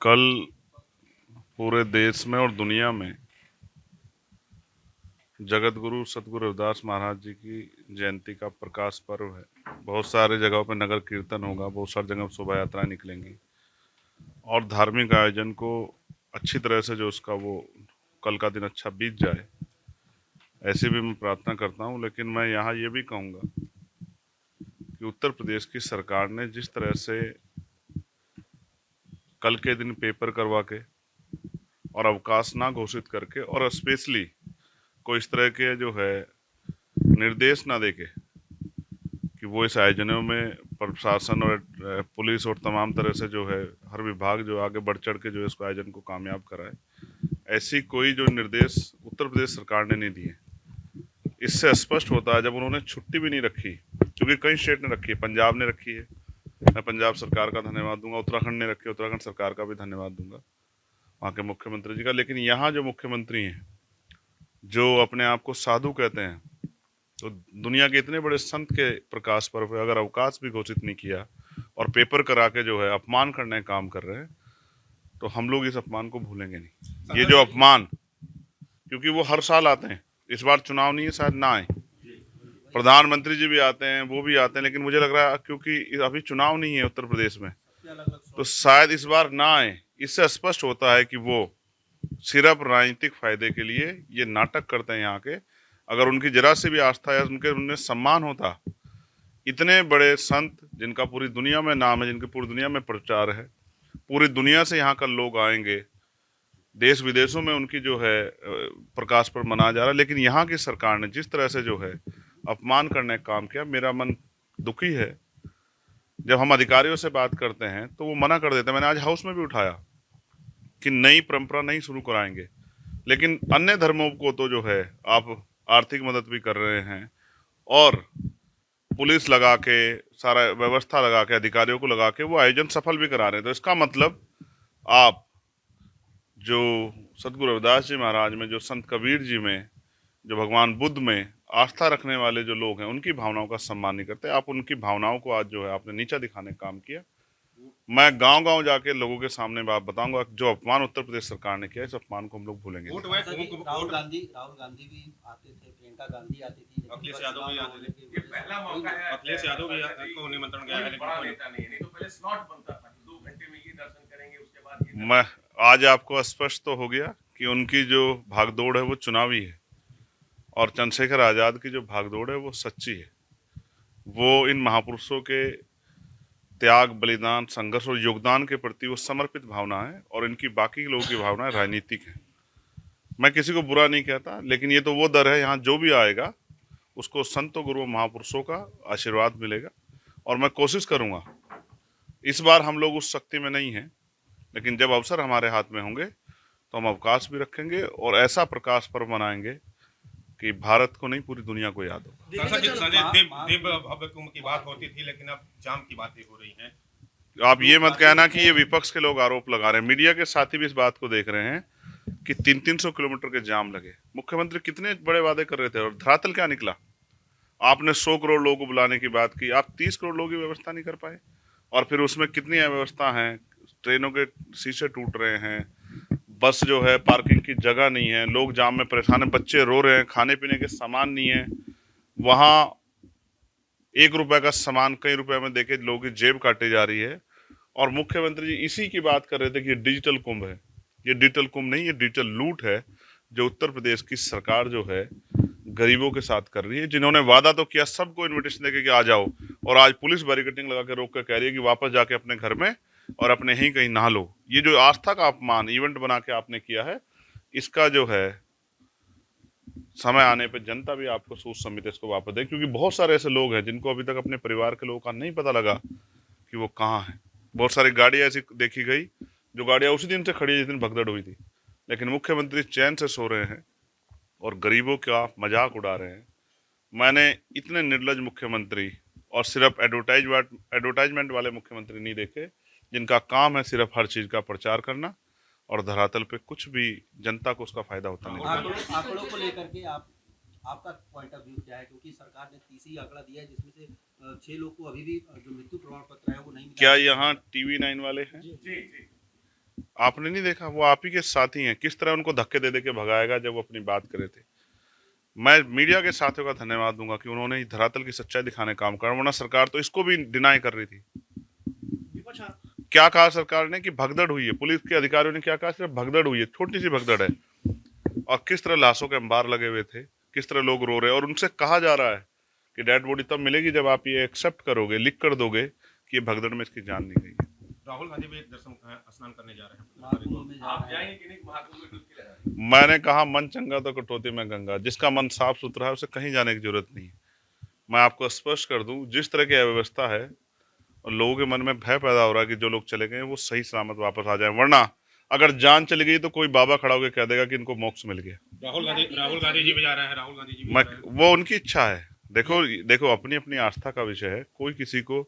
कल पूरे देश में और दुनिया में जगत गुरु सतगुरु रविदास महाराज जी की जयंती का प्रकाश पर्व है। बहुत सारे जगहों पर नगर कीर्तन होगा, बहुत सारी जगह शोभा यात्राएं निकलेंगी और धार्मिक आयोजन को अच्छी तरह से जो उसका वो कल का दिन अच्छा बीत जाए, ऐसी भी मैं प्रार्थना करता हूं। लेकिन मैं यहाँ ये भी कहूँगा कि उत्तर प्रदेश की सरकार ने जिस तरह से कल के दिन पेपर करवा के और अवकाश ना घोषित करके और स्पेशली कोई इस तरह के जो है निर्देश ना देके कि वो इस आयोजनों में प्रशासन और पुलिस और तमाम तरह से जो है हर विभाग जो आगे बढ़ चढ़ के जो है इसको आयोजन को कामयाब कराए, ऐसी कोई जो निर्देश उत्तर प्रदेश सरकार ने नहीं दिए। इससे स्पष्ट होता है जब उन्होंने छुट्टी भी नहीं रखी, क्योंकि कई स्टेट ने रखी है, पंजाब ने रखी है, मैं पंजाब सरकार का धन्यवाद दूंगा, उत्तराखंड ने रखी है, उत्तराखंड सरकार का भी धन्यवाद दूंगा, वहाँ के मुख्यमंत्री जी का। लेकिन यहाँ जो मुख्यमंत्री हैं जो अपने आप को साधु कहते हैं, तो दुनिया के इतने बड़े संत के प्रकाश पर्व पे अगर अवकाश भी घोषित नहीं किया और पेपर करा के जो है अपमान करने का काम कर रहे हैं, तो हम लोग इस अपमान को भूलेंगे नहीं। ये जो अपमान, क्योंकि वो हर साल आते हैं, इस बार चुनाव नहीं है, शायद ना आए, प्रधानमंत्री जी भी आते हैं, वो भी आते हैं, लेकिन मुझे लग रहा है क्योंकि अभी चुनाव नहीं है उत्तर प्रदेश में, तो शायद इस बार ना आए। इससे स्पष्ट होता है कि वो सिर्फ राजनीतिक फायदे के लिए ये नाटक करते हैं यहाँ के। अगर उनकी जरा से भी आस्था या उनमें सम्मान होता, इतने बड़े संत जिनका पूरी दुनिया में नाम है, जिनके पूरी दुनिया में प्रचार है, पूरी दुनिया से यहाँ का लोग आएंगे, देश विदेशों में उनकी जो है प्रकाश पर्व मनाया जा रहा है, लेकिन यहाँ की सरकार ने जिस तरह से जो है अपमान करने का काम किया, मेरा मन दुखी है। जब हम अधिकारियों से बात करते हैं तो वो मना कर देते हैं, मैंने आज हाउस में भी उठाया कि नई परंपरा नहीं शुरू कराएंगे, लेकिन अन्य धर्मों को तो जो है आप आर्थिक मदद भी कर रहे हैं और पुलिस लगा के, सारा व्यवस्था लगा के, अधिकारियों को लगा के वो आयोजन सफल भी करा रहे हैं। तो इसका मतलब आप जो सतगुरु रविदास जी महाराज में, जो संत कबीर जी में, जो भगवान बुद्ध में आस्था रखने वाले जो लोग हैं, उनकी भावनाओं का सम्मान नहीं करते। आप उनकी भावनाओं को आज जो है आपने नीचा दिखाने का काम किया। मैं गांव गांव जाके लोगों के सामने बात बताऊंगा, जो अपमान उत्तर प्रदेश सरकार ने किया, इस अपमान को हम लोग भूलेंगे नहीं। राहुल गांधी भी आते थे, प्रियंका गांधी आती थी, अखिलेश यादव भी आते थे। ये पहला मौका है, अखिलेश यादव भी को निमंत्रण गया है, लेकिन बड़ा नेता नहीं है, नहीं तो पहले स्लॉट बनता था, 2 घंटे में ये दर्शन करेंगे, उसके बाद ये। मैं आज आपको स्पष्ट तो हो गया कि उनकी जो भागदौड़ है वो चुनावी है और चंद्रशेखर आजाद की जो भागदौड़ है वो सच्ची है। वो इन महापुरुषों के त्याग, बलिदान, संघर्ष और योगदान के प्रति वो समर्पित भावना है और इनकी बाकी लोगों की भावना राजनीतिक है। मैं किसी को बुरा नहीं कहता, लेकिन ये तो वो दर है, यहाँ जो भी आएगा उसको संतों गुरुओं महापुरुषों का आशीर्वाद मिलेगा। और मैं कोशिश करूंगा, इस बार हम लोग उस शक्ति में नहीं हैं, लेकिन जब अवसर हमारे हाथ में होंगे तो हम अवकाश भी रखेंगे और ऐसा प्रकाश पर्व मनाएंगे कि भारत को नहीं, पूरी दुनिया को याद हो। दिव्य कुंभ की बात होती थी, लेकिन अब जाम की बातें हो रही हैं। आप ये मत कहना कि ये विपक्ष के लोग आरोप लगा रहे हैं, मीडिया के साथी भी इस बात को देख रहे हैं कि 300-300 किलोमीटर के जाम लगे। मुख्यमंत्री कितने बड़े वादे कर रहे थे और धरातल क्या निकला? आपने 100 करोड़ लोगों को बुलाने की बात की, आप 30 करोड़ लोगों की व्यवस्था नहीं कर पाए। और फिर उसमें कितनी अव्यवस्था है, ट्रेनों के शीशे टूट रहे हैं, बस जो है पार्किंग की जगह नहीं है, लोग जाम में परेशान हैं, बच्चे रो रहे हैं, खाने पीने के सामान नहीं है, वहाँ 1 रुपए का सामान कई रुपए में देके लोगों की जेब काटी जा रही है। और मुख्यमंत्री जी इसी की बात कर रहे थे कि ये डिजिटल कुंभ है। ये डिजिटल कुंभ नहीं, ये डिजिटल लूट है जो उत्तर प्रदेश की सरकार जो है गरीबों के साथ कर रही है। जिन्होंने वादा तो किया सबको इनविटेशन देके कि आ जाओ, और आज पुलिस बैरिकेडिंग लगा के रोक कर कह रही है कि वापस जाके अपने घर में और अपने ही कहीं नहा लो। ये जो आस्था का अपमान इवेंट बना के आपने किया है, इसका जो है समय आने पर जनता भी आपको सोच समझ इसको वापस दे, क्योंकि बहुत सारे ऐसे लोग हैं जिनको अभी तक अपने परिवार के लोगों का नहीं पता लगा कि वो कहाँ है। बहुत सारी गाड़ियां ऐसी देखी गई जो गाड़ियां उसी दिन से खड़ी है जिस दिन भगदड़ हुई थी, लेकिन मुख्यमंत्री चैन से सो रहे हैं और गरीबों का मजाक उड़ा रहे हैं। मैंने इतने निर्लज मुख्यमंत्री और सिर्फ एडवर्टाइजमेंट वाले मुख्यमंत्री नहीं देखे, जिनका काम है सिर्फ हर चीज का प्रचार करना और धरातल पे कुछ भी जनता को उसका फायदा होता नहीं। आंकड़ों को लेकर के आपका पॉइंट ऑफ व्यू क्या है, क्योंकि सरकार ने तीसरी आंकड़ा दिया है जिसमें से 6 लोग को अभी भी जो मृत्यु प्रमाण पत्र है वो नहीं मिला। क्या यहाँ TV9 वाले हैं? जी जी। आपने नहीं देखा? वो आप ही के साथी हैं, किस तरह उनको धक्के दे दे के भगाएगा जब वो अपनी बात करे थे। मैं मीडिया के साथियों का धन्यवाद दूंगा कि उन्होंने धरातल की सच्चाई दिखाने का काम करा, वरना सरकार तो इसको भी डिनाई कर रही थी। क्या कहा सरकार ने कि भगदड़ हुई है, पुलिस के अधिकारियों ने क्या कहा? सिर्फ भगदड़ हुई है, छोटी सी भगदड़ है। और किस तरह लाशों के अंबार लगे हुए थे, किस तरह लोग रो रहे हैं, और उनसे कहा जा रहा है कि डेड बॉडी तब मिलेगी जब आप ये एक्सेप्ट करोगे, लिख कर दोगे कि ये भगदड़ में इसकी जान नहीं गई है। राहुल गांधी भी एक दर्शन स्नान करने जा रहे हैं। महाकुंभ में जा आप रहे हैं। जाएंगे कि नहीं महाकुंभ में डुबकी लगाने? मैंने कहा मन चंगा तो कटौती में गंगा। जिसका मन साफ सुथरा है उसे कहीं जाने की जरूरत नहीं है। मैं आपको स्पष्ट कर दूं, जिस तरह की अव्यवस्था है और लोगों के मन में भय पैदा हो रहा है कि जो लोग चले गए वो सही सलामत वापस आ जाए, वरना अगर जान चली गई तो कोई बाबा खड़ा होकर कह देगा कि इनको मोक्ष मिल गया। राहुल गांधी जी भी जा रहे हैं। राहुल गांधी जी भी मैं जा रहे हैं। वो उनकी इच्छा है। देखो अपनी अपनी आस्था का विषय है, कोई किसी को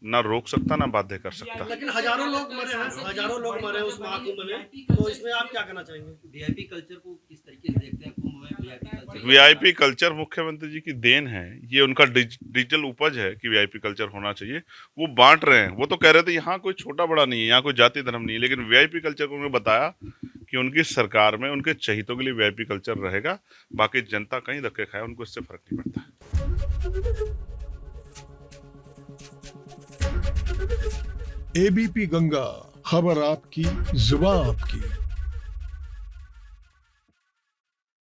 ना रोक सकता ना बाध्य कर सकता। लेकिन हजारों लोग मरे हैं, हजारों लोग मरे हैं उस महाकुंभ में, तो इसमें आप क्या कहना चाहेंगे? वीआईपी कल्चर को किस तरीके से देखते हैं? कुंभ में वीआईपी कल्चर, वीआईपी कल्चर मुख्यमंत्री जी की देन है, ये उनका डिजिटल उपज है कि वीआईपी कल्चर होना चाहिए। वो बांट रहे हैं। वो तो कह रहे थे यहाँ कोई छोटा बड़ा नहीं है, यहाँ कोई जाति धर्म नहीं है, लेकिन वीआईपी कल्चर को उन्होंने बताया कि उनकी सरकार में उनके चहितों के लिए वीआईपी कल्चर रहेगा। बाकी जनता कहीं धक्के खाए, उनको इससे फर्क नहीं पड़ता। एबीपी गंगा, खबर आपकी, जुबान आपकी।